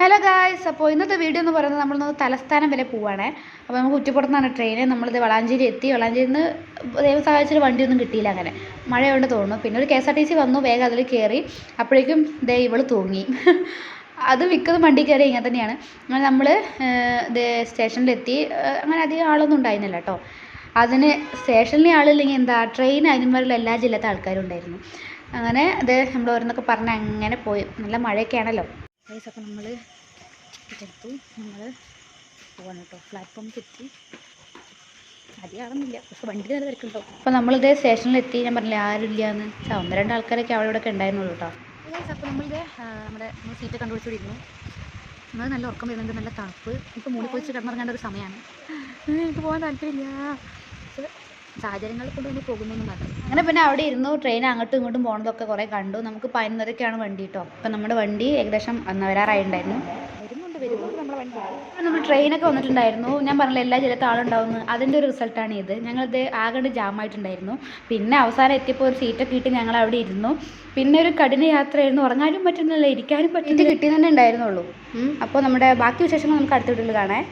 Hello guys, അപ്പോൾ ഇന്നത്തെ video എന്ന് പറയുന്നത് നമ്മളൊന്ന് തലസ്ഥാനം വരെ പോവുകയാണേ. അപ്പോൾ നമുക്ക് കുറ്റിപ്പുറത്താണ് ട്രെയിൻ. നമ്മളിത് വളാഞ്ചേരി എത്തി. വളാഞ്ചേരിയിൽ നിന്ന് ദൈവം സഹായിച്ചൊരു വണ്ടിയൊന്നും കിട്ടിയില്ല, അങ്ങനെ മഴയുണ്ട് തോന്നുന്നു. പിന്നെ ഒരു KSRTC വന്നു, വേഗം അതിൽ കയറി. അപ്പോഴേക്കും ഇവൾ തൂങ്ങി. അത് മിക്കതും വണ്ടി കയറി ഇങ്ങനെ തന്നെയാണ്. അങ്ങനെ നമ്മൾ സ്റ്റേഷനിലെത്തി. അങ്ങനെ അധികം ആളൊന്നും ഉണ്ടായിരുന്നില്ല കേട്ടോ. അതിന് സ്റ്റേഷനിലെ ആളില്ലെങ്കിൽ എന്താ, ട്രെയിൻ അതിന്മേലുള്ള എല്ലാ ജില്ലത്തെ ആൾക്കാരും ഉണ്ടായിരുന്നു. അങ്ങനെ നമ്മൾ ഓരോന്നൊക്കെ പറഞ്ഞ് അങ്ങനെ പോയി. നല്ല മഴയൊക്കെയാണല്ലോ. അപ്പോൾ നമ്മൾ എടുത്തു, നമ്മൾ പോകണം കേട്ടോ. പ്ലാറ്റ്ഫോമിൽ എത്തി. അധികം ആളൊന്നുമില്ല, പക്ഷെ വണ്ടി നല്ല തിരക്കുണ്ടോ. അപ്പോൾ നമ്മളിത് സ്റ്റേഷനിലെത്തി. ഞാൻ പറഞ്ഞില്ലേ ആരുമില്ല എന്ന്. 1-2 ആൾക്കാരൊക്കെ അവിടെ ഇവിടെ ഒക്കെ ഉണ്ടായിരുന്നുള്ളൂ കേട്ടോ. അപ്പോൾ നമ്മളിത് നമ്മുടെ സീറ്റ് കണ്ടുപിടിച്ചിരുന്നു. നമ്മൾ നല്ല ഉറക്കം വരുന്നുണ്ട്, നല്ല തണുപ്പ്. ഇപ്പോൾ മൂടി പൊളിച്ച് കിടന്നിറങ്ങേണ്ട ഒരു സമയമാണ്. എനിക്ക് പോകാൻ താല്പര്യമില്ല, സാഹചര്യങ്ങളെ കൊണ്ട് തന്നെ പോകുന്നു മാത്രം. അങ്ങനെ പിന്നെ അവിടെ ഇരുന്നു. ട്രെയിൻ അങ്ങോട്ടും ഇങ്ങോട്ടും പോകുന്നതൊക്കെ കുറേ കണ്ടു. നമുക്ക് 11:30ക്കാണ് വണ്ടി കേട്ടോ. അപ്പം നമ്മുടെ വണ്ടി ഏകദേശം വരാറായിട്ടുണ്ടായിരുന്നു. വരുന്നുണ്ട് നമ്മുടെ വണ്ടി. നമ്മൾ ട്രെയിനൊക്കെ വന്നിട്ടുണ്ടായിരുന്നു. ഞാൻ പറഞ്ഞില്ല എല്ലാ ജില്ലത്തെ ആളുണ്ടാവുന്നു. അതിൻ്റെ ഒരു റിസൾട്ടാണ് ഇത്. ഞങ്ങളിത് ആകെ ജാമായിട്ടുണ്ടായിരുന്നു. പിന്നെ അവസാനം എത്തിയപ്പോൾ ഒരു സീറ്റൊക്കെ ഇട്ട് ഞങ്ങൾ അവിടെ ഇരുന്നു. പിന്നെ ഒരു കഠിന യാത്രയായിരുന്നു. ഉറങ്ങാനും പറ്റുന്നില്ല, ഇരിക്കാനും പറ്റുന്നില്ല. കിട്ടി തന്നെ ഉണ്ടായിരുന്നുള്ളൂ. അപ്പോൾ നമ്മുടെ ബാക്കി വിശേഷങ്ങൾ നമുക്ക് അടുത്ത വീട്ടിൽ കാണാം.